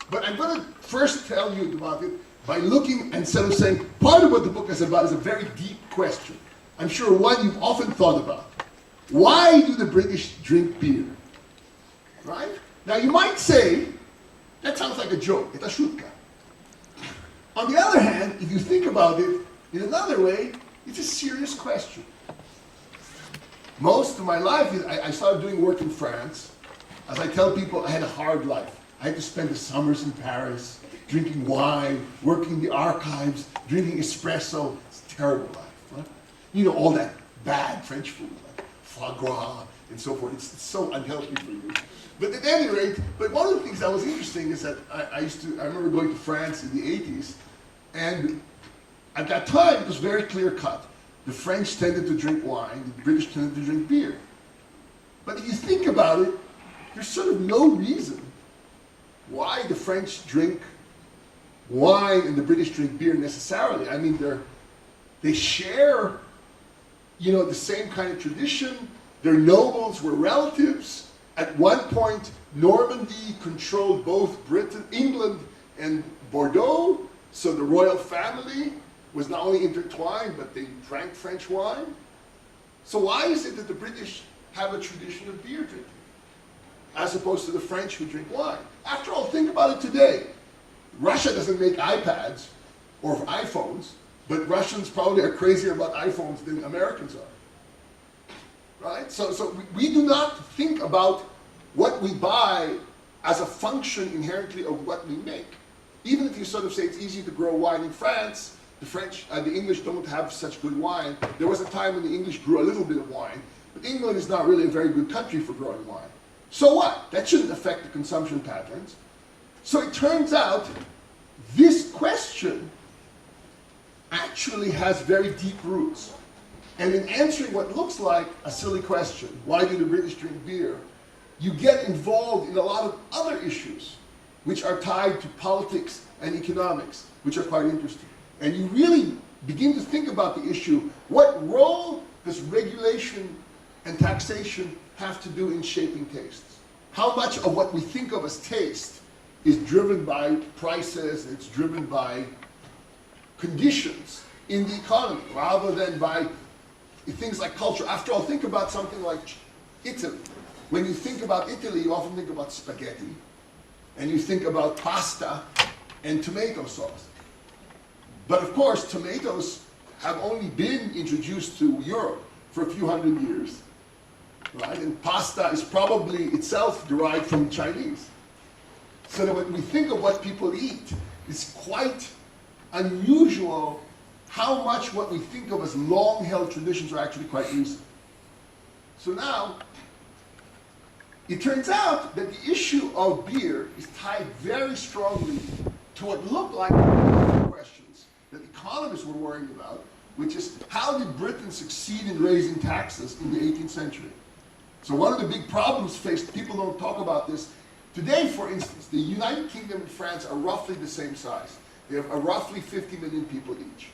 But I'm going to first tell you about it by looking, instead of saying, part of what the book is about is a very deep question. I'm sure one you've often thought about. Why do the British drink beer? Right? Now you might say, that sounds like a joke, it's a shutka. On the other hand, if you think about it in another way, it's a serious question. Most of my life, I started doing work in France. As I tell people, I had a hard life. I had to spend the summers in Paris, drinking wine, working in the archives, drinking espresso. It's a terrible life, right? You know, all that bad French food, like foie gras and so forth. It's so unhealthy for you. But at any rate, but one of the things that was interesting is that I remember going to France in the 80s, and at that time it was very clear cut. The French tended to drink wine, the British tended to drink beer. But if you think about it, there's sort of no reason why the French drink wine and the British drink beer necessarily. I mean, they share, you know, the same kind of tradition. Their nobles were relatives. At one point, Normandy controlled both Britain, England, and Bordeaux. So the royal family was not only intertwined, but they drank French wine. So why is it that the British have a tradition of beer drinking, as opposed to the French who drink wine? After all, think about it today. Russia doesn't make iPads or iPhones, but Russians probably are crazier about iPhones than Americans are. Right? So we do not think about what we buy as a function inherently of what we make. Even if you sort of say it's easy to grow wine in France, the English don't have such good wine. There was a time when the English grew a little bit of wine, but England is not really a very good country for growing wine. So what? That shouldn't affect the consumption patterns. So it turns out this question actually has very deep roots. And in answering what looks like a silly question, why do the British drink beer, you get involved in a lot of other issues which are tied to politics and economics, which are quite interesting. And you really begin to think about the issue, what role does regulation and taxation have to do in shaping tastes? How much of what we think of as taste is driven by prices, it's driven by conditions in the economy, rather than by things like culture. After all, think about something like Italy. When you think about Italy, you often think about spaghetti, and you think about pasta and tomato sauce. But of course, tomatoes have only been introduced to Europe for a few hundred years, right? And pasta is probably itself derived from Chinese. So that when we think of what people eat, it's quite unusual how much what we think of as long-held traditions are actually quite recent. So now, it turns out that the issue of beer is tied very strongly to what looked like questions that economists were worrying about, which is how did Britain succeed in raising taxes in the 18th century? So one of the big problems faced, people don't talk about this. Today, for instance, the United Kingdom and France are roughly the same size. They have roughly 50 million people each.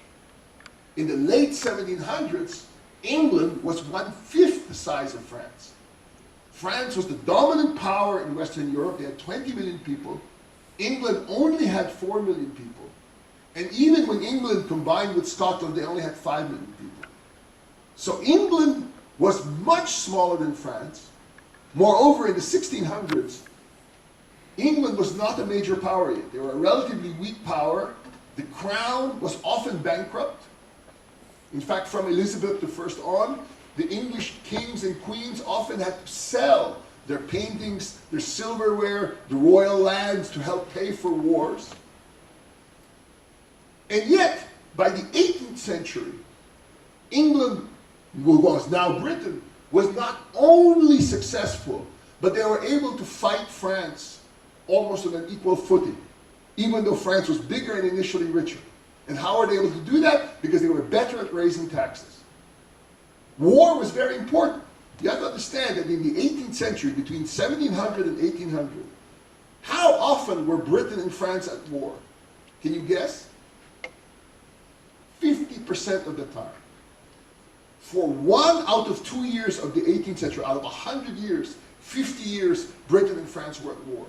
In the late 1700s, England was 1/5 the size of France. France was the dominant power in Western Europe. They had 20 million people. England only had 4 million people. And even when England combined with Scotland, they only had 5 million people. So England was much smaller than France. Moreover, in the 1600s, England was not a major power yet. They were a relatively weak power. The crown was often bankrupt. In fact, from Elizabeth I on, the English kings and queens often had to sell their paintings, their silverware, the royal lands to help pay for wars. And yet, by the 18th century, England, who was now Britain, was not only successful, but they were able to fight France almost on an equal footing, even though France was bigger and initially richer. And how were they able to do that? Because they were better at raising taxes. War was very important. You have to understand that in the 18th century, between 1700 and 1800, how often were Britain and France at war? Can you guess? 50% of the time. For 1 out of 2 years of the 18th century, out of 100 years, 50 years, Britain and France were at war.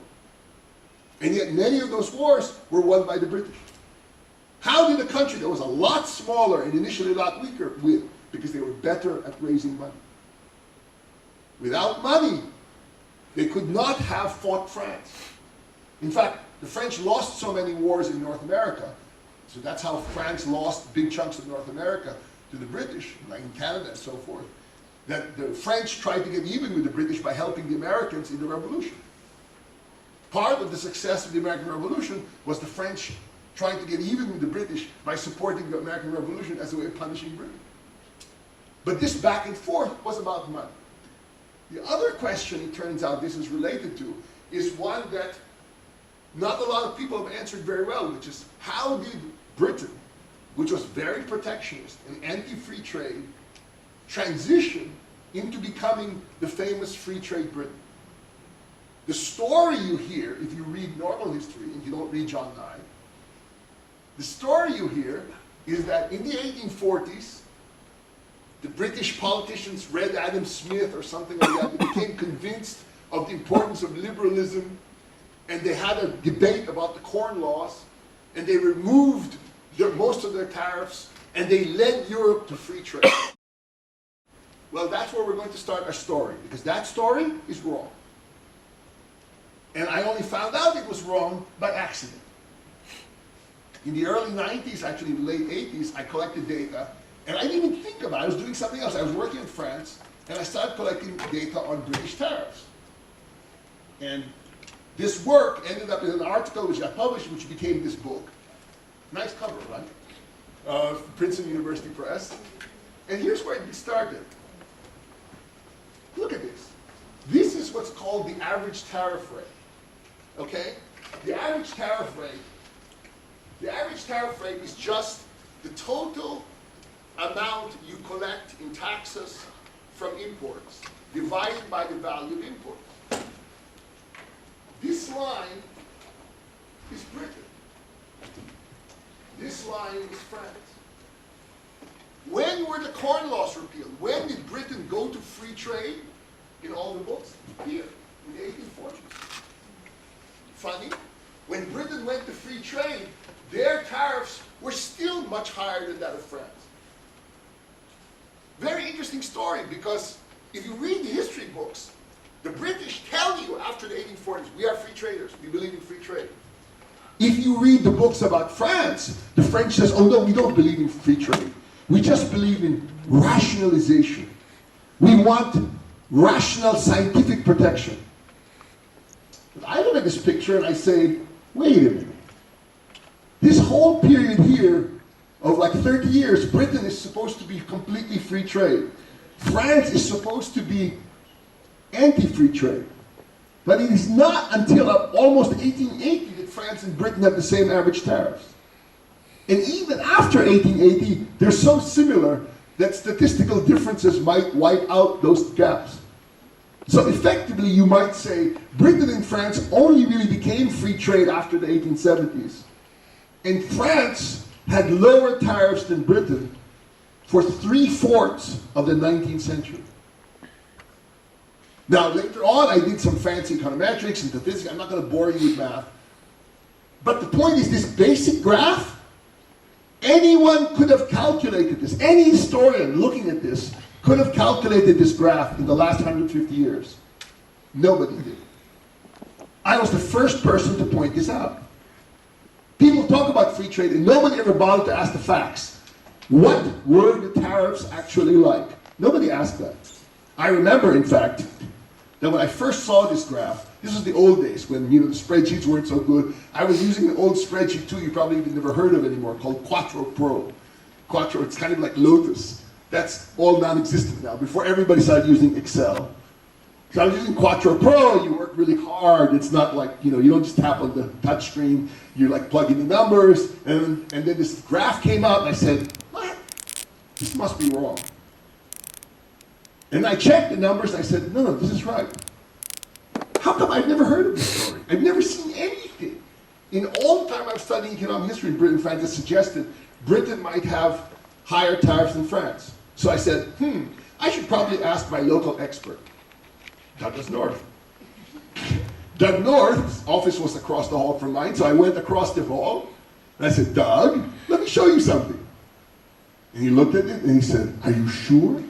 And yet many of those wars were won by the British. How did a country that was a lot smaller and initially a lot weaker win? Because they were better at raising money. Without money, they could not have fought France. In fact, the French lost so many wars in North America, so that's how France lost big chunks of North America to the British, like in Canada and so forth, that the French tried to get even with the British by helping the Americans in the Revolution. Part of the success of the American Revolution was the French trying to get even with the British by supporting the American Revolution as a way of punishing Britain. But this back and forth was about money. The other question, it turns out, this is related to, is one that not a lot of people have answered very well, which is how did Britain, which was very protectionist and anti-free trade, transition into becoming the famous free trade Britain? The story you hear, if you read normal history and you don't read John Nye, the story you hear is that in the 1840s, the British politicians read Adam Smith or something like that, they became convinced of the importance of liberalism, and they had a debate about the Corn Laws, and they removed most of their tariffs, and they led Europe to free trade. Well, that's where we're going to start our story, because that story is wrong. And I only found out it was wrong by accident. In the early 90s, actually the late 80s, I collected data, and I didn't even think about it. I was doing something else. I was working in France, and I started collecting data on British tariffs. And this work ended up in an article which I published, which became this book. Nice cover, right? Princeton University Press. And here's where it started. Look at this. This is what's called the average tariff rate. Okay? The average tariff rate is just the total amount you collect in taxes from imports divided by the value of imports. This line is Britain. This line is France. When were the Corn Laws repealed? When did Britain go to free trade in all the books? Here, in the 1840s. Funny, when Britain went to free trade, their tariffs were still much higher than that of France. Very interesting story, because if you read the history books, the British tell you after the 1840s, we are free traders, we believe in free trade. If you read the books about France, the French says, oh no, we don't believe in free trade. We just believe in rationalization. We want rational scientific protection. But I look at this picture and I say, wait a minute. This whole period here of like 30 years, Britain is supposed to be completely free trade. France is supposed to be anti-free trade. But it is not until almost 1880 that France and Britain have the same average tariffs. And even after 1880, they're so similar that statistical differences might wipe out those gaps. So effectively, you might say, Britain and France only really became free trade after the 1870s. And France had lower tariffs than Britain for 3/4 of the 19th century. Now, later on, I did some fancy econometrics and statistics. I'm not going to bore you with math. But the point is, this basic graph, anyone could have calculated this. Any historian looking at this could have calculated this graph in the last 150 years. Nobody did. I was the first person to point this out. People talk about free trade, and nobody ever bothered to ask the facts. What were the tariffs actually like? Nobody asked that. I remember, in fact, that when I first saw this graph, this was the old days when the spreadsheets weren't so good. I was using an old spreadsheet too, you probably even never heard of anymore, called Quattro Pro. Quattro, it's kind of like Lotus. That's all non-existent now, before everybody started using Excel. So I was using Quattro Pro, you work really hard. It's not like, you don't just tap on the touch screen, you like plug in the numbers, and then this graph came out and I said, what? This must be wrong. And I checked the numbers and I said, no, this is right. How come I've never heard of this story? I've never seen anything. In all the time I've studied economic history in Britain and France that suggested Britain might have higher tariffs than France. So I said, I should probably ask my local expert, Douglas North. Doug North's office was across the hall from mine, so I went across the hall, and I said, Doug, let me show you something. And he looked at it, and he said, are you sure?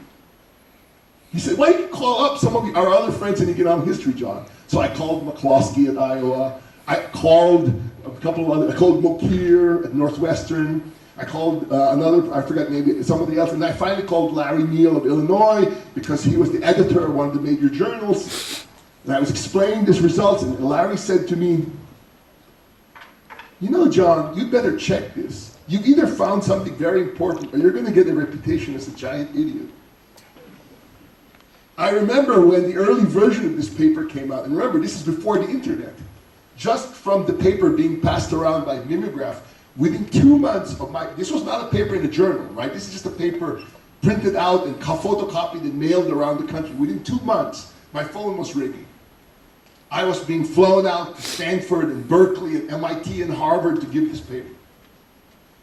He said, why don't you call up some of our other friends in economic history, John? So I called McCloskey at Iowa. I called a couple of other, I called Mokir at Northwestern. I called another, I forgot maybe somebody else, and I finally called Larry Neal of Illinois because he was the editor of one of the major journals. And I was explaining these results, and Larry said to me, you know, John, you'd better check this. You've either found something very important or you're going to get a reputation as a giant idiot. I remember when the early version of this paper came out, and remember, this is before the internet. Just from the paper being passed around by mimeograph, within 2 months of this was not a paper in a journal, right? This is just a paper printed out and photocopied and mailed around the country. Within 2 months, my phone was ringing. I was being flown out to Stanford and Berkeley and MIT and Harvard to give this paper.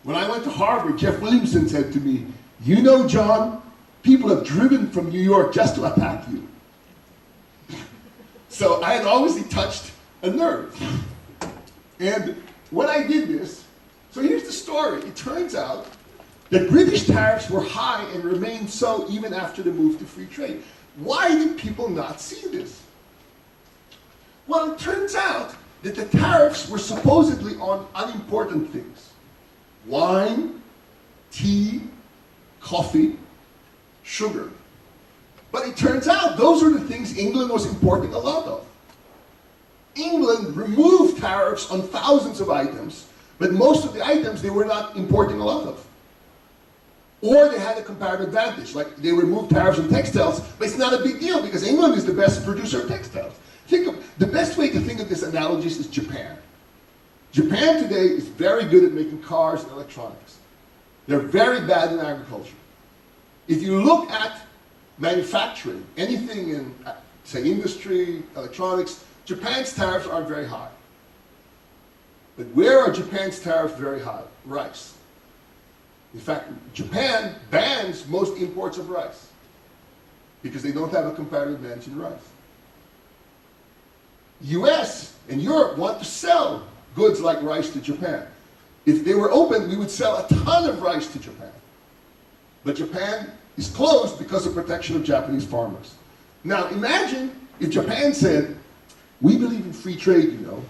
When I went to Harvard, Jeff Williamson said to me, you know, John, people have driven from New York just to attack you. So I had obviously touched a nerve. And when I did this, so here's the story. It turns out that British tariffs were high and remained so even after the move to free trade. Why did people not see this? Well, it turns out that the tariffs were supposedly on unimportant things. Wine, tea, coffee, sugar. But it turns out those are the things England was importing a lot of. England removed tariffs on thousands of items, but most of the items they were not importing a lot of. Or they had a comparative advantage, like they removed tariffs on textiles, but it's not a big deal because England is the best producer of textiles. The best way to think of this analogy is Japan. Japan today is very good at making cars and electronics. They're very bad in agriculture. If you look at manufacturing, anything in, say, industry, electronics, Japan's tariffs aren't very high. But where are Japan's tariffs very high? Rice. In fact, Japan bans most imports of rice because they don't have a comparative advantage in rice. US and Europe want to sell goods like rice to Japan. If they were open, we would sell a ton of rice to Japan. But Japan is closed because of protection of Japanese farmers. Now imagine if Japan said, we believe in free trade, you know.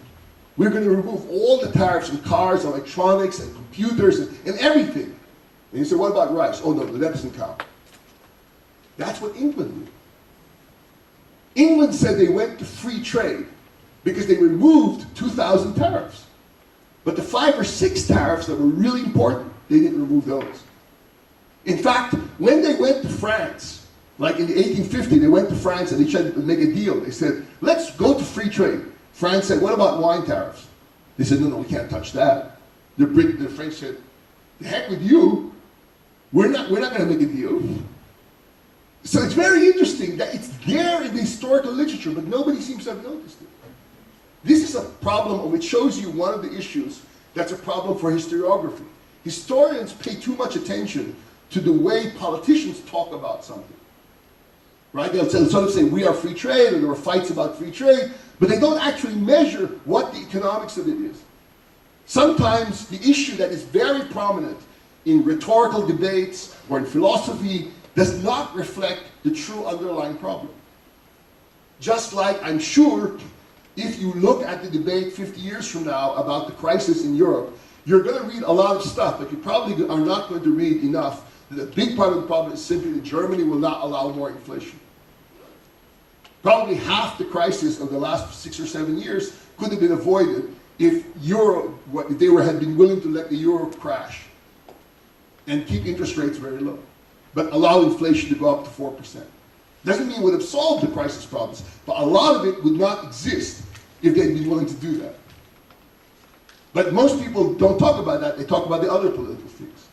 We're going to remove all the tariffs on cars, electronics, and computers, and everything. And you say, what about rice? Oh no, that doesn't count. That's what England did. England said they went to free trade because they removed 2,000 tariffs. But the 5 or 6 tariffs that were really important, they didn't remove those. In fact, when they went to France, like in the 1850, they went to France and they tried to make a deal. They said, let's go to free trade. France said, what about wine tariffs? They said, no, we can't touch that. The French said, the heck with you. We're not going to make a deal. So it's very interesting that it's there in the historical literature, but nobody seems to have noticed it. This is a problem, of which shows you one of the issues that's a problem for historiography. Historians pay too much attention to the way politicians talk about something. Right? They'll sort of say, we are free trade, or there were fights about free trade, but they don't actually measure what the economics of it is. Sometimes the issue that is very prominent in rhetorical debates or in philosophy does not reflect the true underlying problem. Just like I'm sure if you look at the debate 50 years from now about the crisis in Europe, you're going to read a lot of stuff, but you probably are not going to read enough that a big part of the problem is simply that Germany will not allow more inflation. Probably half the crisis of the last 6 or 7 years could have been avoided if they had been willing to let the euro crash and keep interest rates very low, but allow inflation to go up to 4%. Doesn't mean it would have solved the crisis problems, but a lot of it would not exist if they'd been willing to do that. But most people don't talk about that, they talk about the other political things.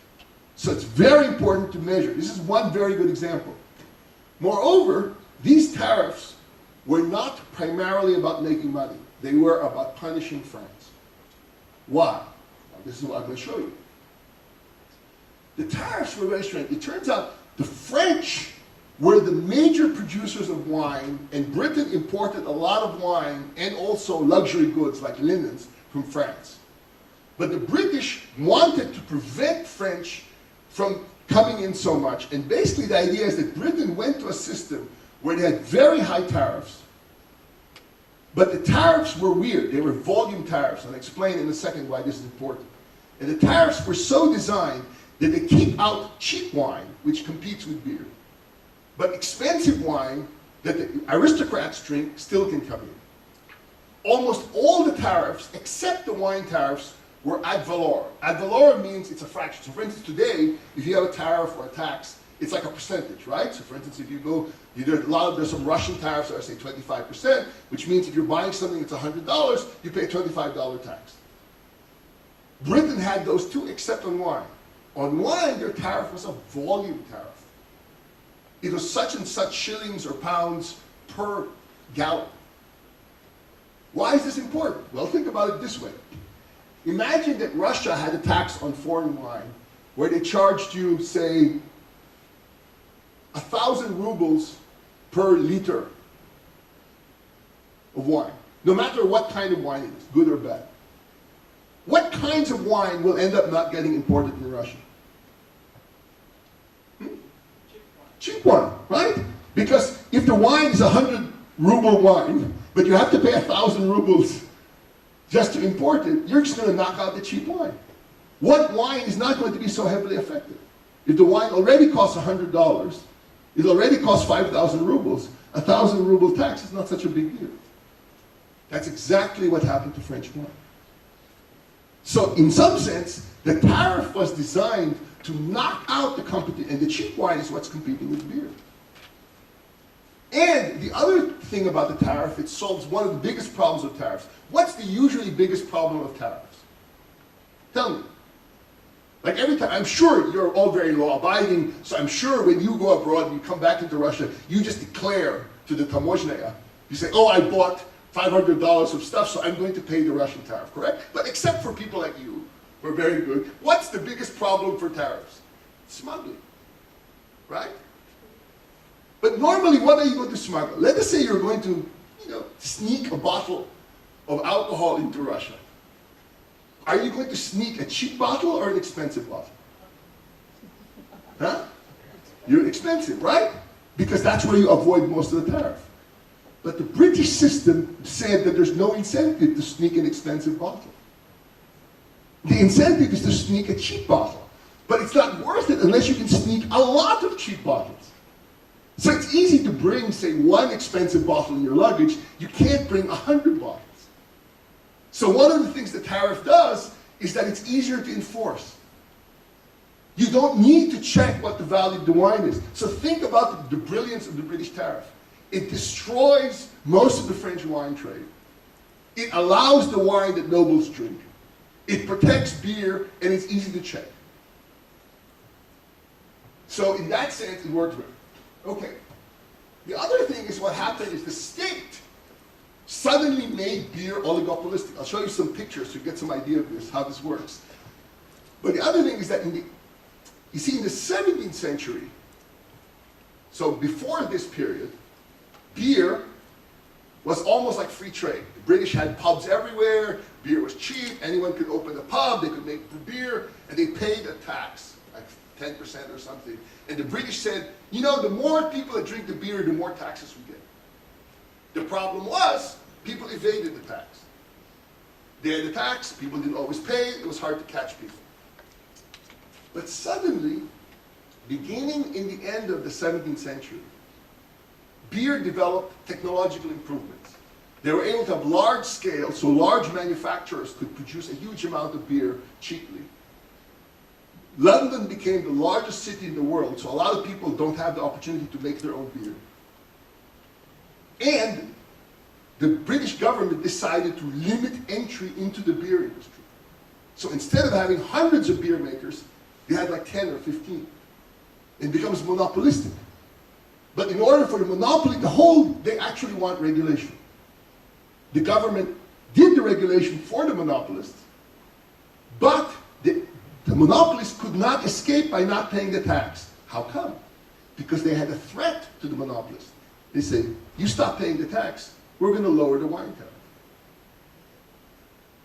So it's very important to measure. This is one very good example. Moreover, these tariffs were not primarily about making money. They were about punishing France. Why? Now, this is what I'm going to show you. The tariffs were very strange. It turns out the French were the major producers of wine, and Britain imported a lot of wine and also luxury goods like linens from France. But the British wanted to prevent French from coming in so much, and basically the idea is that Britain went to a system where they had very high tariffs, but the tariffs were weird. They were volume tariffs, and I'll explain in a second why this is important. And the tariffs were so designed that they keep out cheap wine, which competes with beer. But expensive wine that the aristocrats drink still can come in. Almost all the tariffs, except the wine tariffs, were ad valorem. Ad valorem means it's a fraction. So for instance, today, if you have a tariff or a tax, it's like a percentage, right? So for instance, if you go, there's some Russian tariffs that are, say, 25%, which means if you're buying something that's $100, you pay a $25 tax. Britain had those too, except on wine. On wine, their tariff was a volume tariff. It was such and such shillings or pounds per gallon. Why is this important? Well, think about it this way. Imagine that Russia had a tax on foreign wine where they charged you, say, 1,000 rubles per liter of wine, no matter what kind of wine it is, good or bad. What kinds of wine will end up not getting imported in Russia? Cheap wine, right? Because if the wine is 100 ruble wine, but you have to pay 1,000 rubles just to import it, you're just going to knock out the cheap wine. What wine is not going to be so heavily affected? If the wine already costs $100, it already costs 5,000 rubles, 1,000 ruble tax is not such a big deal. That's exactly what happened to French wine. So in some sense, the tariff was designed to knock out the competition, and the cheap wine is what's competing with beer. And the other thing about the tariff, it solves one of the biggest problems of tariffs. What's the usually biggest problem of tariffs? Tell me. Like every time, I'm sure you're all very law-abiding, so I'm sure when you go abroad and you come back into Russia, you just declare to the tamoznaya, you say, oh, I bought $500 of stuff, so I'm going to pay the Russian tariff, correct? But except for people like you, who are very good, what's the biggest problem for tariffs? Smuggling, right? But normally, what are you going to smuggle? Let us say you're going to, sneak a bottle of alcohol into Russia. Are you going to sneak a cheap bottle or an expensive bottle? Huh? You're expensive, right? Because that's where you avoid most of the tariff. But the British system said that there's no incentive to sneak an expensive bottle. The incentive is to sneak a cheap bottle. But it's not worth it unless you can sneak a lot of cheap bottles. So it's easy to bring, say, one expensive bottle in your luggage. You can't bring 100 bottles. So one of the things the tariff does is that it's easier to enforce. You don't need to check what the value of the wine is. So think about the brilliance of the British tariff. It destroys most of the French wine trade. It allows the wine that nobles drink. It protects beer, and it's easy to check. So in that sense, it works well. Okay. The other thing is what happened is the state suddenly made beer oligopolistic. I'll show you some pictures to get some idea of this, how this works. But the other thing is that you see in the 17th century, so before this period, beer was almost like free trade. The British had pubs everywhere, beer was cheap, anyone could open a pub, they could make beer, and they paid a tax, like 10% or something. And the British said, the more people that drink the beer, the more taxes we get. The problem was, people evaded the tax. They had the tax, people didn't always pay, it was hard to catch people. But suddenly, beginning in the end of the 17th century, beer developed technological improvements. They were able to have large scale, so large manufacturers could produce a huge amount of beer cheaply. London became the largest city in the world, so a lot of people don't have the opportunity to make their own beer. And the British government decided to limit entry into the beer industry. So instead of having hundreds of beer makers, they had like 10 or 15. It becomes monopolistic. But in order for the monopoly to hold, they actually want regulation. The government did the regulation for the monopolists, but the monopolists could not escape by not paying the tax. How come? because they had a threat to the monopolist. They said, you stop paying the tax, we're going to lower the wine tariff.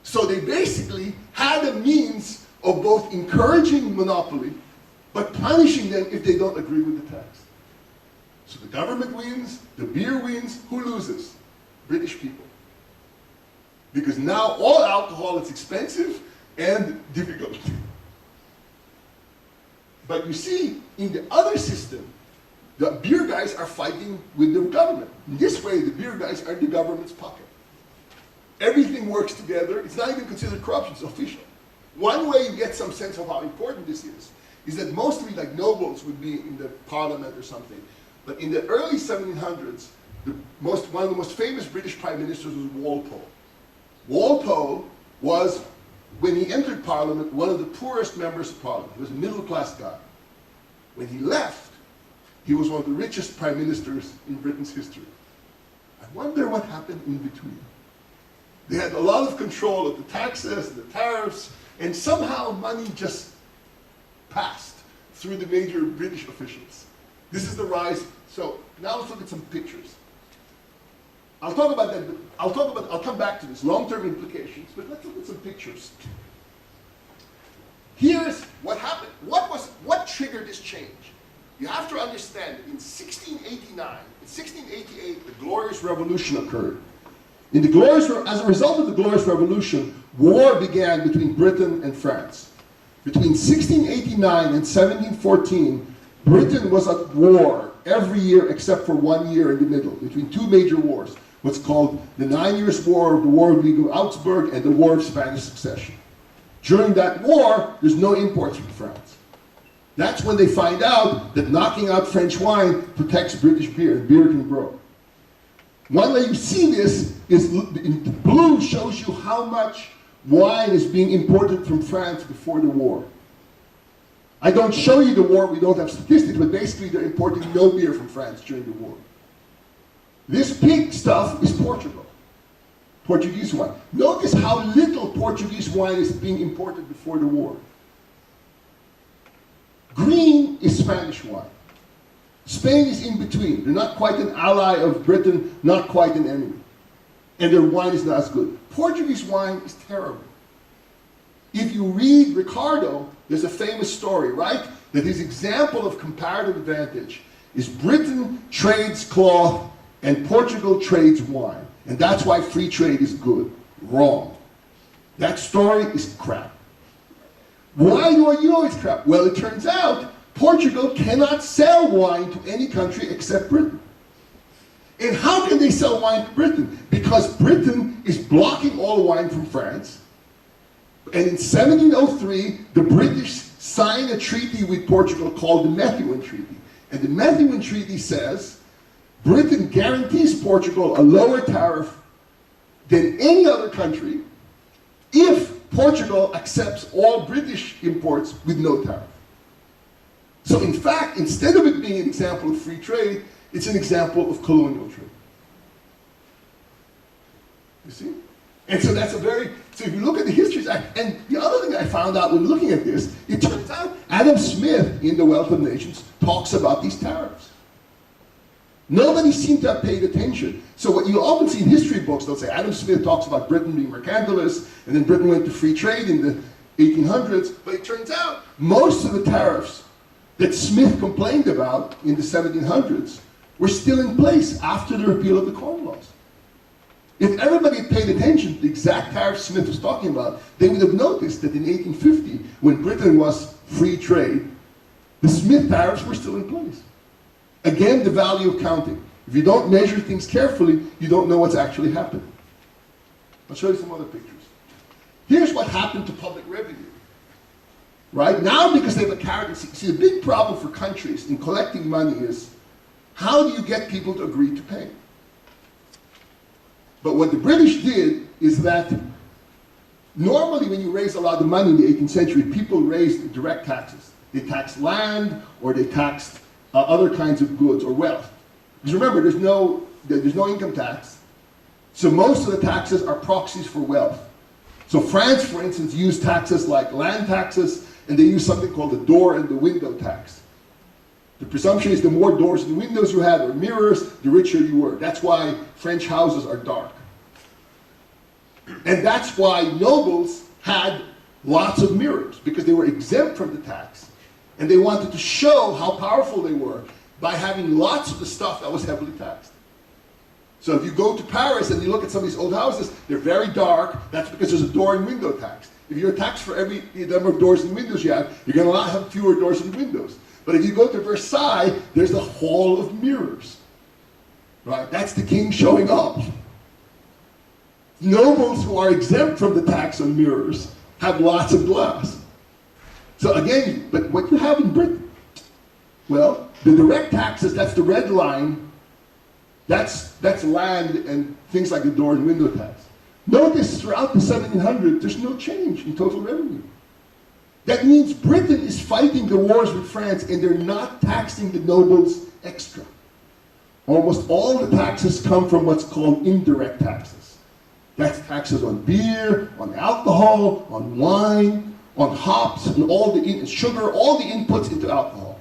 So they basically had a means of both encouraging monopoly, but punishing them if they don't agree with the tax. So the government wins, the beer wins, who loses? British people. Because now all alcohol is expensive and difficult. But you see, in the other system, the beer guys are fighting with the government. In this way, the beer guys are in the government's pocket. Everything works together. It's not even considered corruption, it's official. One way you get some sense of how important this is that mostly like nobles would be in the parliament or something. But in the early 1700s, one of the most famous British prime ministers was Walpole. Walpole was, when he entered parliament, one of the poorest members of parliament. He was a middle-class guy. When he left, he was one of the richest prime ministers in Britain's history. I wonder what happened in between. They had a lot of control of the taxes, the tariffs, and somehow money just passed through the major British officials. This is the rise. So now let's look at some pictures. I'll talk about that. I'll come back to this long-term implications, but let's look at some pictures. Here's what happened. What triggered this change? You have to understand that in 1688, the Glorious Revolution occurred. As a result of the Glorious Revolution, war began between Britain and France. Between 1689 and 1714, Britain was at war every year except for 1 year in the middle, between two major wars, what's called the 9 Years' War, the War of the League of Augsburg, and the War of Spanish Succession. During that war, there's no imports from France. That's when they find out that knocking out French wine protects British beer, and beer can grow. One way you see this is, in blue shows you how much wine is being imported from France before the war. I don't show you the war, we don't have statistics, but basically they're importing no beer from France during the war. This pink stuff is Portugal, Portuguese wine. Notice how little Portuguese wine is being imported before the war. Green is Spanish wine. Spain is in between. They're not quite an ally of Britain, not quite an enemy. And their wine is not as good. Portuguese wine is terrible. If you read Ricardo, there's a famous story, right? That his example of comparative advantage is Britain trades cloth and Portugal trades wine. And that's why free trade is good. Wrong. That story is crap. Why do I know it's crap? Well, it turns out Portugal cannot sell wine to any country except Britain. And how can they sell wine to Britain? Because Britain is blocking all wine from France. And in 1703, the British signed a treaty with Portugal called the Methuen Treaty. And the Methuen Treaty says Britain guarantees Portugal a lower tariff than any other country if Portugal accepts all British imports with no tariff. So in fact, instead of it being an example of free trade, it's an example of colonial trade. You see? And so that's so if you look at the histories, and the other thing I found out when looking at this, it turns out Adam Smith in The Wealth of Nations talks about these tariffs. Nobody seemed to have paid attention. So what you often see in history books, they'll say Adam Smith talks about Britain being mercantilist, and then Britain went to free trade in the 1800s, but it turns out most of the tariffs that Smith complained about in the 1700s were still in place after the repeal of the Corn Laws. If everybody had paid attention to the exact tariffs Smith was talking about, they would have noticed that in 1850, when Britain was free trade, the Smith tariffs were still in place. Again, the value of counting. If you don't measure things carefully, you don't know what's actually happening. I'll show you some other pictures. Here's what happened to public revenue. Right? Now, because they have a carrot, see, the big problem for countries in collecting money is, how do you get people to agree to pay? But what the British did is that normally when you raise a lot of money in the 18th century, people raised direct taxes. They taxed land, or they taxed other kinds of goods or wealth. Because remember, there's no income tax, so most of the taxes are proxies for wealth. So France, for instance, used taxes like land taxes, and they used something called the door and the window tax. The presumption is the more doors and windows you had or mirrors, the richer you were. That's why French houses are dark. And that's why nobles had lots of mirrors, because they were exempt from the tax. And they wanted to show how powerful they were by having lots of the stuff that was heavily taxed. So if you go to Paris and you look at some of these old houses, they're very dark. That's because there's a door and window tax. If you're taxed for every number of doors and windows you have, you're going to have fewer doors and windows. But if you go to Versailles, there's a hall of mirrors. Right? That's the king showing up. Nobles who are exempt from the tax on mirrors have lots of glass. So again, but what you have in Britain? Well, the direct taxes, that's the red line, that's land and things like the door and window tax. Notice throughout the 1700s, there's no change in total revenue. That means Britain is fighting the wars with France and they're not taxing the nobles extra. Almost all the taxes come from what's called indirect taxes. That's taxes on beer, on alcohol, on wine, on hops, and all the sugar, all the inputs into alcohol.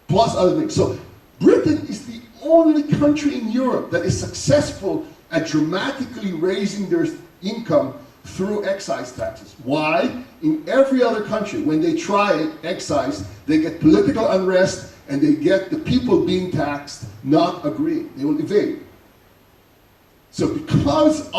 Plus other things. So Britain is the only country in Europe that is successful at dramatically raising their income through excise taxes. Why? In every other country, when they try excise, they get political unrest and they get the people being taxed not agreeing. They will evade. So because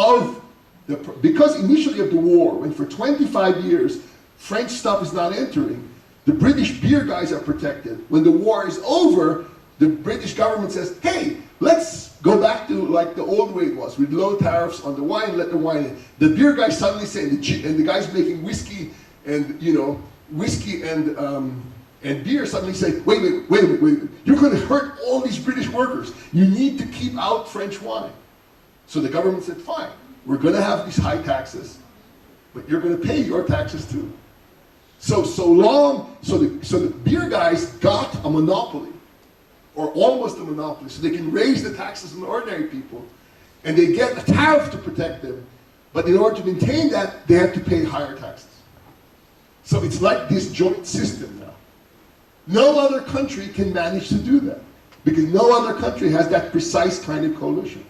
initially of the war, when for 25 years French stuff is not entering, the British beer guys are protected. When the war is over, the British government says, hey, let's go back to like the old way it was, with low tariffs on the wine, let the wine in. The beer guys suddenly say, and the guys making whiskey and, and beer suddenly say, wait, you're going to hurt all these British workers. You need to keep out French wine. So the government said, fine, we're going to have these high taxes, but you're going to pay your taxes too. So the beer guys got a monopoly, or almost a monopoly, so they can raise the taxes on ordinary people, and they get a tariff to protect them, but in order to maintain that, they have to pay higher taxes. So it's like this joint system now. No other country can manage to do that, because no other country has that precise kind of coalition.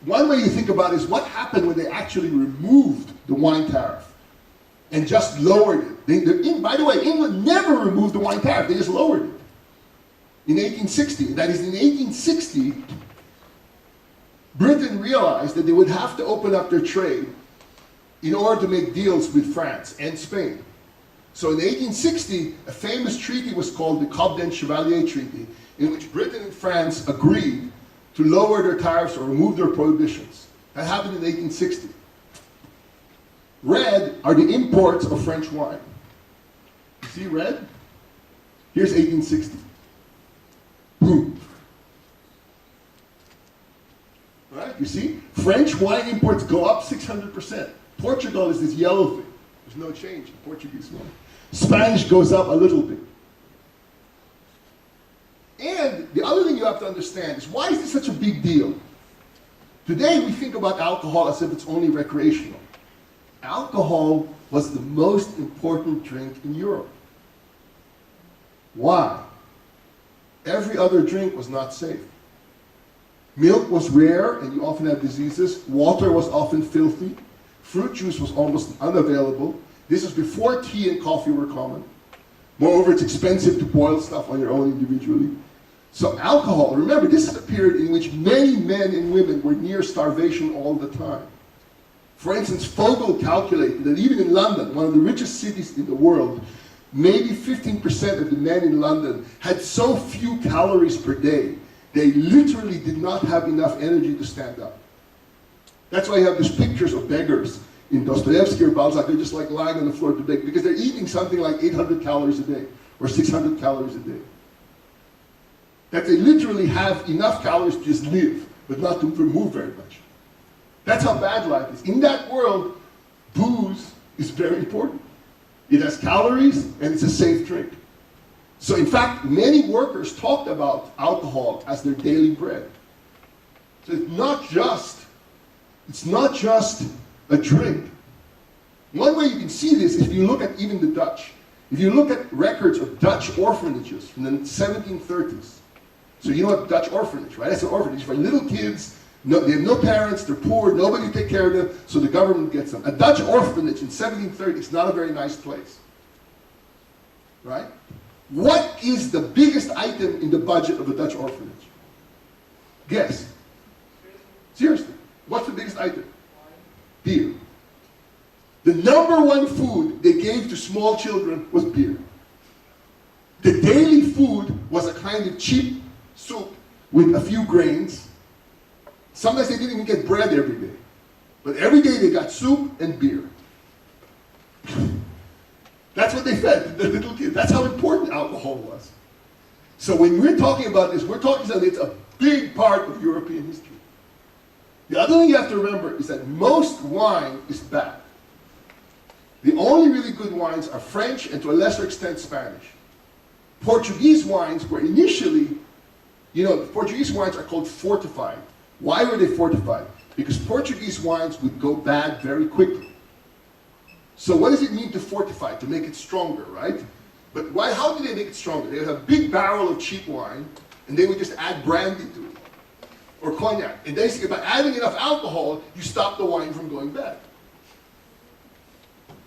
One way you think about it is what happened when they actually removed the wine tariff and just lowered it. By the way, England never removed the wine tariff, they just lowered it. In 1860, that is in 1860, Britain realized that they would have to open up their trade in order to make deals with France and Spain. So in 1860, a famous treaty was called the Cobden-Chevalier Treaty, in which Britain and France agreed to lower their tariffs or remove their prohibitions. That happened in 1860. Red are the imports of French wine. You see red? Here's 1860. Boom. Right? You see? French wine imports go up 600%. Portugal is this yellow thing. There's no change in Portuguese wine. Spanish goes up a little bit. And the other thing you have to understand is, why is this such a big deal? Today we think about alcohol as if it's only recreational. Alcohol was the most important drink in Europe. Why? Every other drink was not safe. Milk was rare and you often had diseases. Water was often filthy. Fruit juice was almost unavailable. This was before tea and coffee were common. Moreover, it's expensive to boil stuff on your own individually. So alcohol, remember, this is a period in which many men and women were near starvation all the time. For instance, Fogel calculated that even in London, one of the richest cities in the world, maybe 15% of the men in London had so few calories per day, they literally did not have enough energy to stand up. That's why you have these pictures of beggars in Dostoevsky or Balzac. They're just like lying on the floor to beg, because they're eating something like 800 calories a day, or 600 calories a day. That they literally have enough calories to just live, but not to move very much. That's how bad life is. In that world, booze is very important. It has calories, and it's a safe drink. So in fact, many workers talked about alcohol as their daily bread. So it's not just a drink. One way you can see this is if you look at even the Dutch. If you look at records of Dutch orphanages from the 1730s, so you know what Dutch orphanage, right? That's an orphanage for little kids. No, they have no parents, they're poor, nobody take care of them, so the government gets them. A Dutch orphanage in 1730 is not a very nice place, right? What is the biggest item in the budget of a Dutch orphanage? Guess. Seriously, what's the biggest item? Beer. The number one food they gave to small children was beer. The daily food was a kind of cheap soup with a few grains. Sometimes they didn't even get bread every day. But every day they got soup and beer. That's what they fed the little kids. That's how important alcohol was. So when we're talking about this, we're talking about it's a big part of European history. The other thing you have to remember is that most wine is bad. The only really good wines are French and to a lesser extent Spanish. Portuguese wines were initially, Portuguese wines are called fortified. Why were they fortified? Because Portuguese wines would go bad very quickly. So what does it mean to fortify? To make it stronger, right? But how did they make it stronger? They would have a big barrel of cheap wine, and they would just add brandy to it, or cognac. And basically, by adding enough alcohol, you stop the wine from going bad.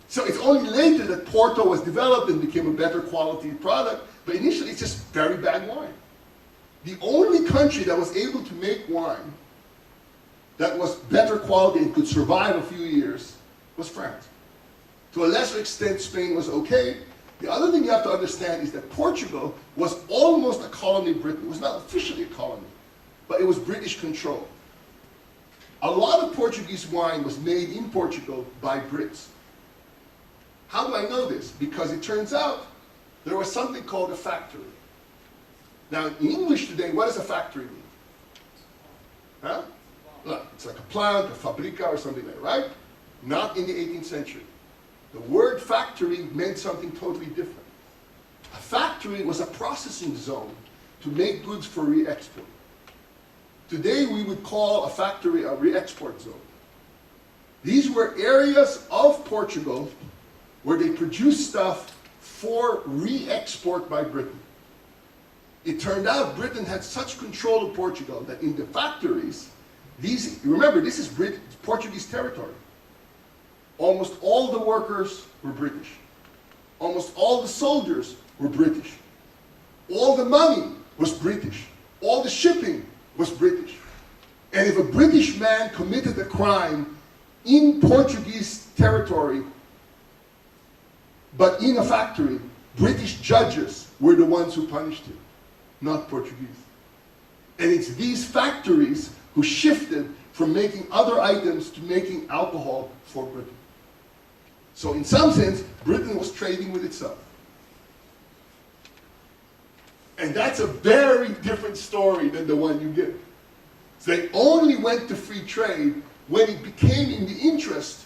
So it's only later that Porto was developed and became a better quality product, but initially it's just very bad wine. The only country that was able to make wine that was better quality and could survive a few years was France. To a lesser extent, Spain was okay. The other thing you have to understand is that Portugal was almost a colony of Britain. It was not officially a colony, but it was British control. A lot of Portuguese wine was made in Portugal by Brits. How do I know this? Because it turns out there was something called a factory. Now, in English today, what does a factory mean? Huh? Look, it's like a plant, a fabrica, or something like that, right? Not in the 18th century. The word factory meant something totally different. A factory was a processing zone to make goods for re-export. Today, we would call a factory a re-export zone. These were areas of Portugal where they produced stuff for re-export by Britain. It turned out Britain had such control of Portugal that in the factories, remember, this is Portuguese territory. Almost all the workers were British. Almost all the soldiers were British. All the money was British. All the shipping was British. And if a British man committed a crime in Portuguese territory, but in a factory, British judges were the ones who punished him, not Portuguese. And it's these factories who shifted from making other items to making alcohol for Britain. So in some sense, Britain was trading with itself. And that's a very different story than the one you give. So they only went to free trade when it became in the interest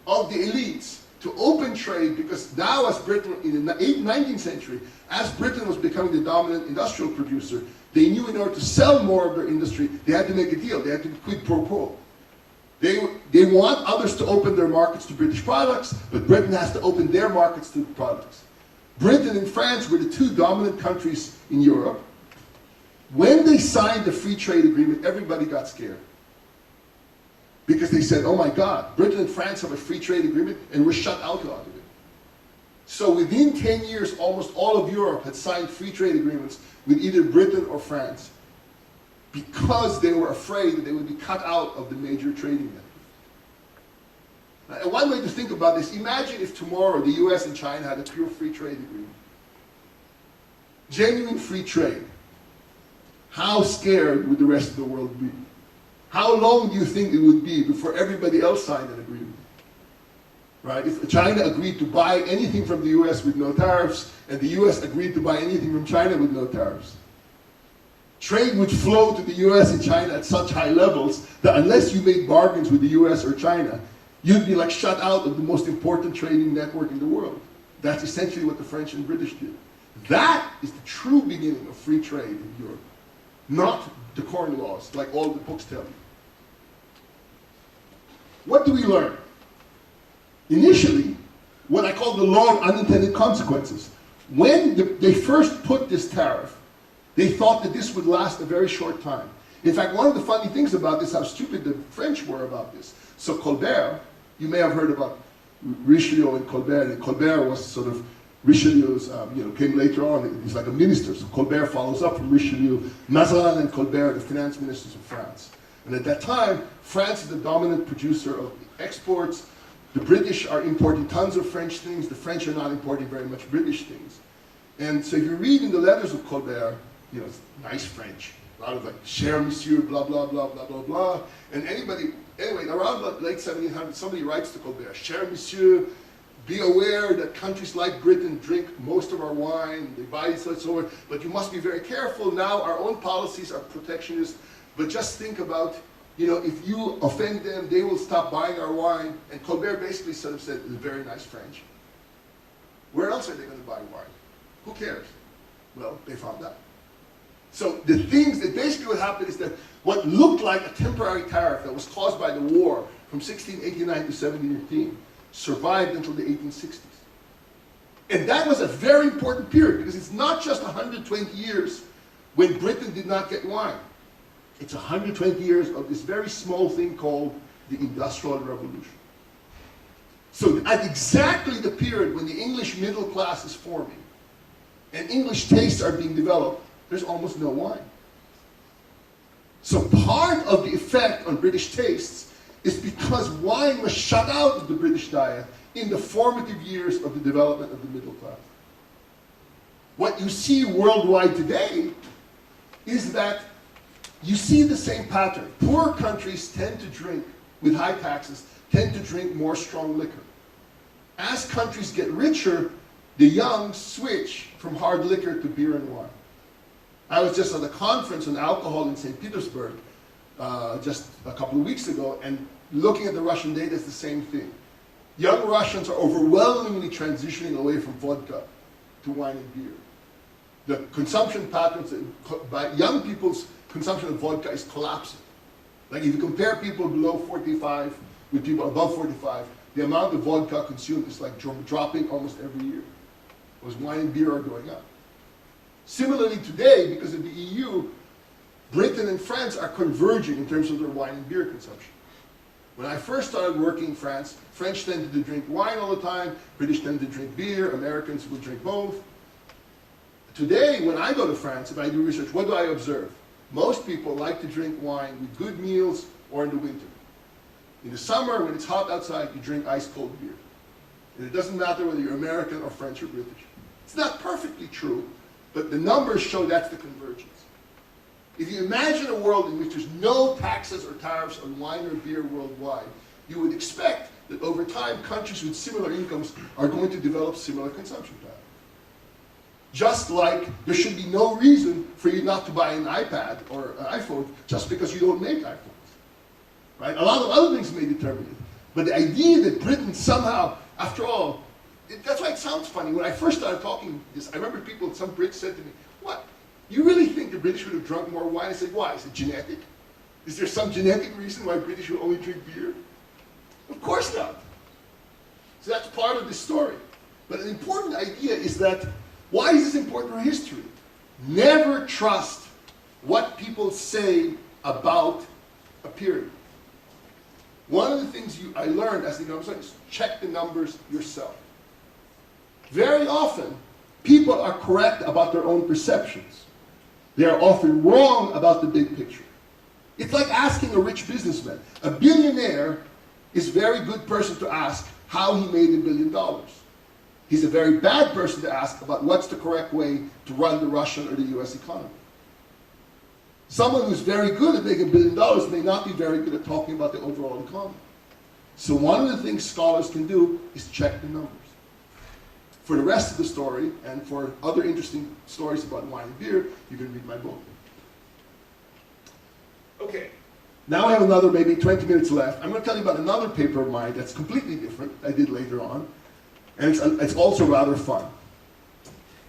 of the elites to open trade, because now as Britain, in the 19th century, as Britain was becoming the dominant industrial producer, they knew in order to sell more of their industry, they had to make a deal. They had to be quid pro quo. They want others to open their markets to British products, but Britain has to open their markets to products. Britain and France were the two dominant countries in Europe. When they signed the free trade agreement, everybody got scared. Because they said, oh my God, Britain and France have a free trade agreement and we're shut out of it. So within 10 years, almost all of Europe had signed free trade agreements with either Britain or France because they were afraid that they would be cut out of the major trading network. And one way to think about this, imagine if tomorrow the US and China had a pure free trade agreement. Genuine free trade. How scared would the rest of the world be? How long do you think it would be before everybody else signed an agreement? Right? If China agreed to buy anything from the US with no tariffs, and the US agreed to buy anything from China with no tariffs, trade would flow to the US and China at such high levels that unless you made bargains with the US or China, you'd be like shut out of the most important trading network in the world. That's essentially what the French and British did. That is the true beginning of free trade in Europe, not the Corn Laws, like all the books tell you. What do we learn? Initially, what I call the law of unintended consequences. When they first put this tariff, they thought that this would last a very short time. In fact, one of the funny things about this, how stupid the French were about this. So Colbert, you may have heard about Richelieu and Colbert. And Colbert was sort of Richelieu's, came later on. He's like a minister. So Colbert follows up from Richelieu. Mazarin and Colbert, the finance ministers of France. And at that time, France is the dominant producer of exports. The British are importing tons of French things. The French are not importing very much British things. And so if you read in the letters of Colbert, it's nice French. A lot of like, cher monsieur, blah, blah, blah, blah, blah, blah. And anyway, around the late 1700s, somebody writes to Colbert, cher monsieur, be aware that countries like Britain drink most of our wine, they buy such so but you must be very careful. Now our own policies are protectionist, but just think about, if you offend them, they will stop buying our wine. And Colbert basically sort of said, it's very nice French. Where else are they going to buy wine? Who cares? Well, they found out. So the things that basically what happened is that what looked like a temporary tariff that was caused by the war from 1689 to 1718 survived until the 1860s. And that was a very important period because it's not just 120 years when Britain did not get wine. It's 120 years of this very small thing called the Industrial Revolution. So at exactly the period when the English middle class is forming and English tastes are being developed, there's almost no wine. So part of the effect on British tastes is because wine was shut out of the British diet in the formative years of the development of the middle class. What you see worldwide today is that you see the same pattern. Poor countries tend to drink, with high taxes, tend to drink more strong liquor. As countries get richer, the young switch from hard liquor to beer and wine. I was just at a conference on alcohol in St. Petersburg just a couple of weeks ago, and looking at the Russian data, it's the same thing. Young Russians are overwhelmingly transitioning away from vodka to wine and beer. The consumption patterns, by young people's consumption of vodka is collapsing. Like if you compare people below 45 with people above 45, the amount of vodka consumed is like dropping almost every year. Whereas wine and beer are going up. Similarly today, because of the EU, Britain and France are converging in terms of their wine and beer consumption. When I first started working in France, French tended to drink wine all the time, British tended to drink beer, Americans would drink both. Today, when I go to France, if I do research, what do I observe? Most people like to drink wine with good meals or in the winter. In the summer, when it's hot outside, you drink ice-cold beer. And it doesn't matter whether you're American or French or British. It's not perfectly true, but the numbers show that's the convergence. If you imagine a world in which there's no taxes or tariffs on wine or beer worldwide, you would expect that over time, countries with similar incomes are going to develop similar consumption patterns. Just like there should be no reason for you not to buy an iPad or an iPhone just because you don't make iPhones. Right? A lot of other things may determine it. But the idea that Britain somehow, after all, that's why it sounds funny. When I first started talking this, I remember some Brits said to me, what? You really think the British would have drunk more wine? I said, why? Is it genetic? Is there some genetic reason why British would only drink beer? Of course not. So that's part of the story. But an important idea is that, why is this important for history? Never trust what people say about a period. One of the things I learned as the economist is check the numbers yourself. Very often, people are correct about their own perceptions. They are often wrong about the big picture. It's like asking a rich businessman. A billionaire is a very good person to ask how he made $1 billion. He's a very bad person to ask about what's the correct way to run the Russian or the US economy. Someone who's very good at making $1 billion may not be very good at talking about the overall economy. So one of the things scholars can do is check the numbers. For the rest of the story, and for other interesting stories about wine and beer, you can read my book. Okay, now I have another maybe 20 minutes left. I'm going to tell you about another paper of mine that's completely different, I did later on, and it's also rather fun.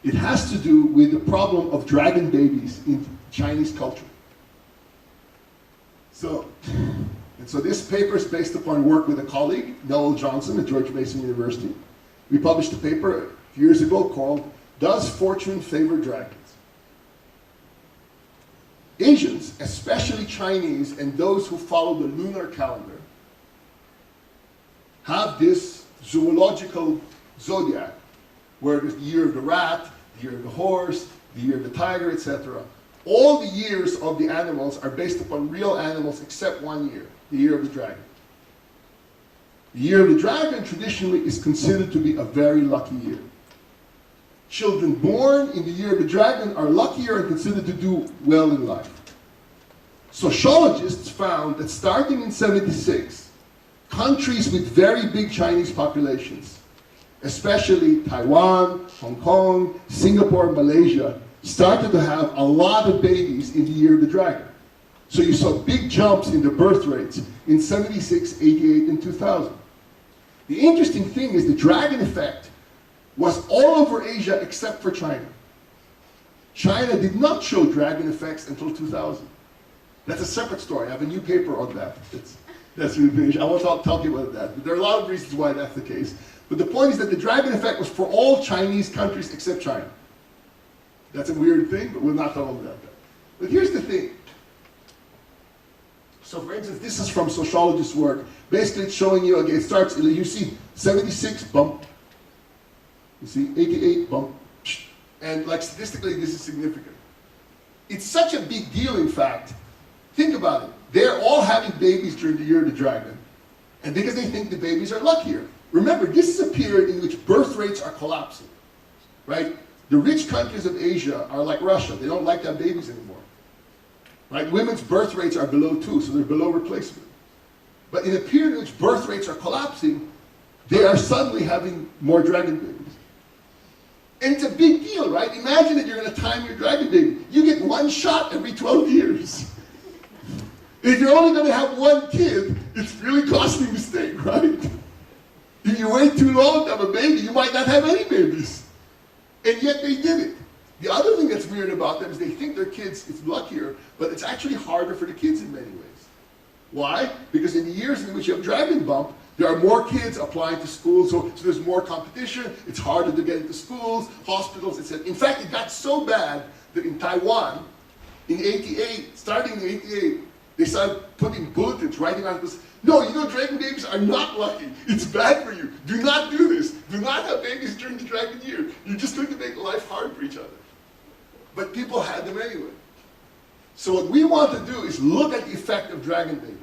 It has to do with the problem of dragon babies in Chinese culture. So this paper is based upon work with a colleague, Noel Johnson at George Mason University. We published a paper a few years ago called "Does Fortune Favor Dragons?" Asians, especially Chinese and those who follow the lunar calendar, have this zoological zodiac, where there's the year of the rat, the year of the horse, the year of the tiger, etc. All the years of the animals are based upon real animals except one year, the year of the dragon. The year of the dragon traditionally is considered to be a very lucky year. Children born in the year of the dragon are luckier and considered to do well in life. Sociologists found that starting in '76, countries with very big Chinese populations, especially Taiwan, Hong Kong, Singapore, and Malaysia, started to have a lot of babies in the year of the dragon. So you saw big jumps in the birth rates in '76, '88, and 2000. The interesting thing is the dragon effect was all over Asia except for China. China did not show dragon effects until 2000. That's a separate story. I have a new paper on that. That's really finished. I won't tell people about that. But there are a lot of reasons why that's the case. But the point is that the dragon effect was for all Chinese countries except China. That's a weird thing, but we're not talking about that. But here's the thing. So for instance, this is from sociologists' work. Basically, it's showing you, okay, it starts, you see 76, bump. You see 88, bump. And like statistically, this is significant. It's such a big deal, in fact. Think about it. They're all having babies during the year of the dragon. And because they think the babies are luckier. Remember, this is a period in which birth rates are collapsing. Right? The rich countries of Asia are like Russia. They don't like to have babies anymore. Right? Women's birth rates are below 2, so they're below replacement. But in a period in which birth rates are collapsing, they are suddenly having more dragon babies. And it's a big deal, right? Imagine that you're going to time your dragon baby. You get one shot every 12 years. If you're only going to have one kid, it's really costly mistake, right? If you wait too long to have a baby, you might not have any babies. And yet they did it. The other thing that's weird about them is they think their kids is luckier, but it's actually harder for the kids in many ways. Why? Because in the years in which you have dragon bump, there are more kids applying to schools, so there's more competition, it's harder to get into schools, hospitals, etc. In fact, it got so bad that in Taiwan, in '88, starting in '88, they started putting bulletins, writing on this, no, you know dragon babies are not lucky. It's bad for you. Do not do this. Do not have babies during the dragon year. You're just going to make life hard for each other. But people had them anyway. So what we want to do is look at the effect of dragon babies.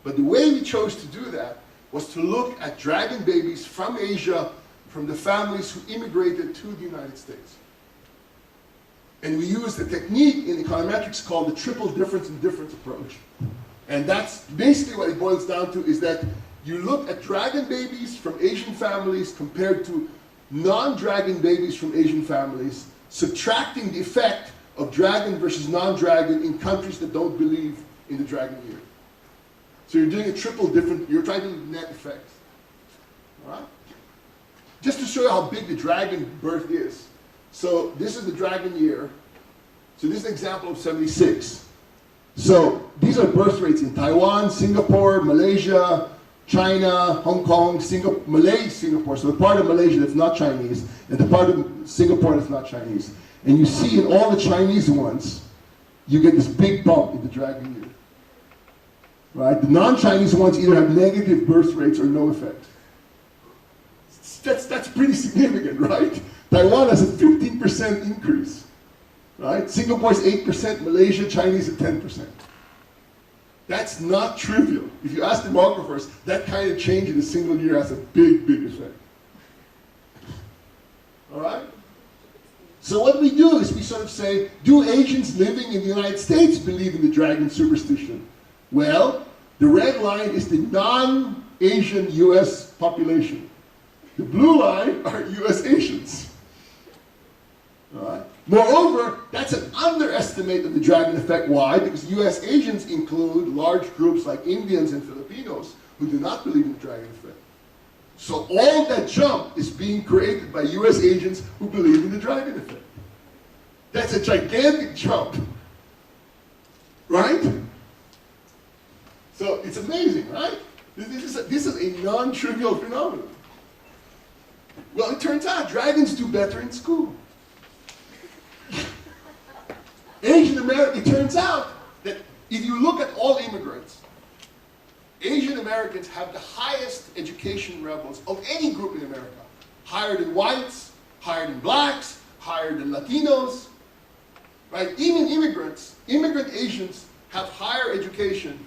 But the way we chose to do that was to look at dragon babies from Asia, from the families who immigrated to the United States. And we used a technique in econometrics called the triple difference in difference approach. And that's basically what it boils down to, is that you look at dragon babies from Asian families compared to non-dragon babies from Asian families, subtracting the effect of dragon versus non-dragon in countries that don't believe in the dragon year. So you're doing a triple different, you're trying to do net effects. All right? Just to show you how big the dragon birth is. So this is the dragon year. So this is an example of '76. So these are birth rates in Taiwan, Singapore, Malaysia, China, Hong Kong, Singapore. So the part of Malaysia that's not Chinese, and the part of Singapore that's not Chinese. And you see in all the Chinese ones, you get this big bump in the dragon year. Right? The non-Chinese ones either have negative birth rates or no effect. That's pretty significant, right? Taiwan has a 15% increase. Right? Singapore's 8%, Malaysia, Chinese at 10%. That's not trivial. If you ask demographers, that kind of change in a single year has a big, big effect. All right? So what we do is we sort of say, do Asians living in the United States believe in the dragon superstition? Well, the red line is the non-Asian US population. The blue line are US Asians. All right? Moreover, that's an underestimate of the dragon effect. Why? Because US Asians include large groups like Indians and Filipinos who do not believe in the dragon effect. So all that jump is being created by US Asians who believe in the dragon effect. That's a gigantic jump. Right? So it's amazing, right? This is a non-trivial phenomenon. Well, it turns out dragons do better in school. Asian American, it turns out that if you look at all immigrants, Asian Americans have the highest education levels of any group in America. Higher than whites, higher than blacks, higher than Latinos, right? Even immigrants, immigrant Asians have higher education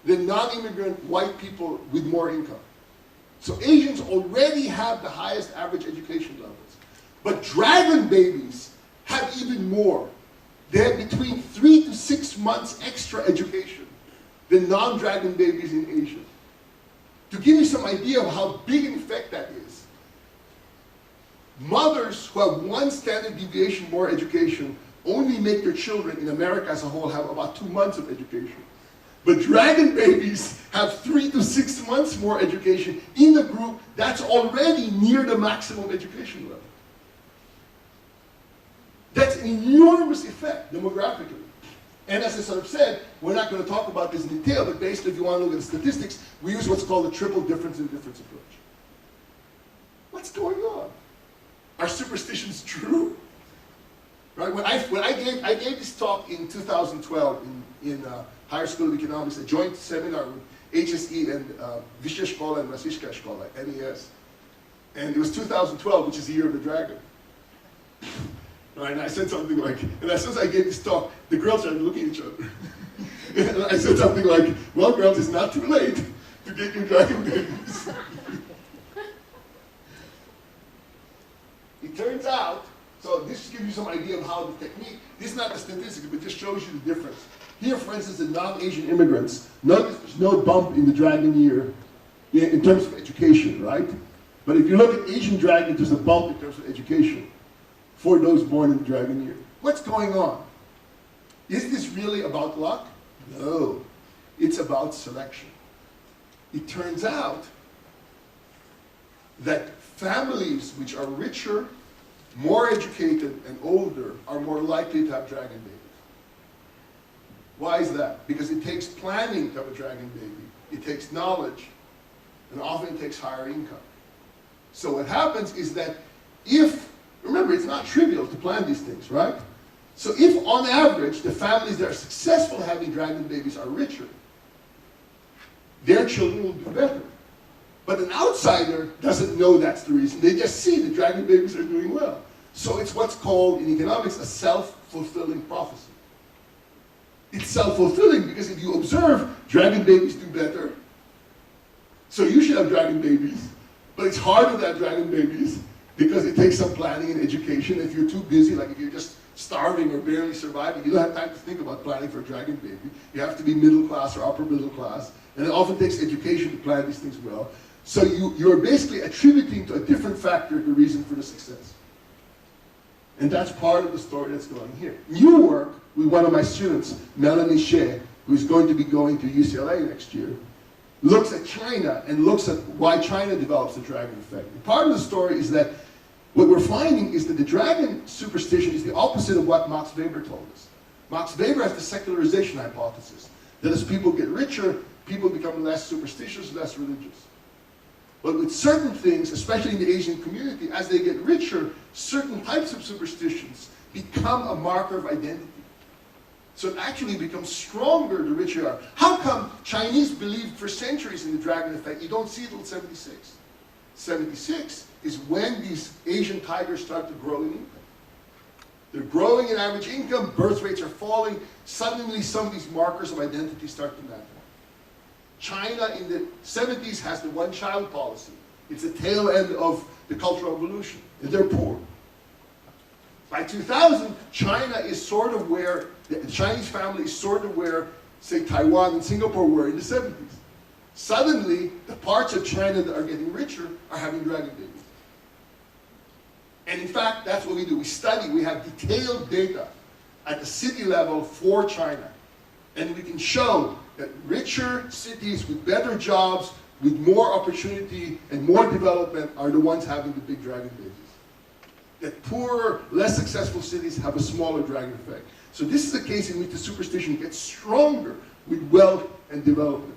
than non-immigrant white people with more income. So Asians already have the highest average education levels. But dragon babies have even more. They have between 3 to 6 months extra education than non-dragon babies in Asia. To give you some idea of how big an effect that is, mothers who have 1 standard deviation more education only make their children in America as a whole have about 2 months of education. But dragon babies have 3 to 6 months more education in the group that's already near the maximum education level. That's an enormous effect demographically. And as I sort of said, we're not going to talk about this in detail, but basically if you want to look at the statistics, we use what's called the triple difference in difference approach. What's going on? Are superstitions true? Right? When I gave this talk in 2012 in Higher School of Economics, a joint seminar with HSE and Vyššia škola and Российская škola, NES. And it was 2012, which is the year of the dragon. Right, and I said something like, and as soon as I gave this talk, the girls started looking at each other. And I said something like, well, girls, it's not too late to get your dragon babies. It turns out, so this gives you some idea of how the technique, this is not the statistics, but just shows you the difference. Here, for instance, the non-Asian immigrants, notice there's no bump in the dragon year in terms of education, right? But if you look at Asian dragon, there's a bump in terms of education for those born in the dragon year. What's going on? Is this really about luck? No. It's about selection. It turns out that families which are richer, more educated, and older are more likely to have dragon babies. Why is that? Because it takes planning to have a dragon baby. It takes knowledge, and often it takes higher income. So what happens is that if, remember, it's not trivial to plan these things, right? So if, on average, the families that are successful having dragon babies are richer, their children will do better. But an outsider doesn't know that's the reason. They just see the dragon babies are doing well. So it's what's called, in economics, a self-fulfilling prophecy. It's self-fulfilling because if you observe, dragon babies do better. So you should have dragon babies. But it's harder to have dragon babies because it takes some planning and education. If you're too busy, like if you're just starving or barely surviving, you don't have time to think about planning for a dragon baby. You have to be middle class or upper middle class. And it often takes education to plan these things well. So you're basically attributing to a different factor the reason for the success. And that's part of the story that's going here. New work with one of my students, Melanie Shea, who's going to be going to UCLA next year, looks at China and looks at why China develops the dragon effect. And part of the story is that what we're finding is that the dragon superstition is the opposite of what Max Weber told us. Max Weber has the secularization hypothesis, that as people get richer, people become less superstitious, less religious. But with certain things, especially in the Asian community, as they get richer, certain types of superstitions become a marker of identity. So it actually becomes stronger the richer you are. How come Chinese believed for centuries in the dragon effect? You don't see it until 76. 76 is when these Asian tigers start to grow in income. They're growing in average income, birth rates are falling, suddenly some of these markers of identity start to matter. China in the 70s has the one-child policy. It's the tail end of the Cultural Revolution, and they're poor. By 2000, China is sort of where, the Chinese family is sort of where, say, Taiwan and Singapore were in the 70s. Suddenly, the parts of China that are getting richer are having dragon babies. And in fact, that's what we do. We study, we have detailed data at the city level for China. And we can show that richer cities with better jobs, with more opportunity and more development are the ones having the big dragon babies. That poorer, less successful cities have a smaller dragon effect. So this is a case in which the superstition gets stronger with wealth and development.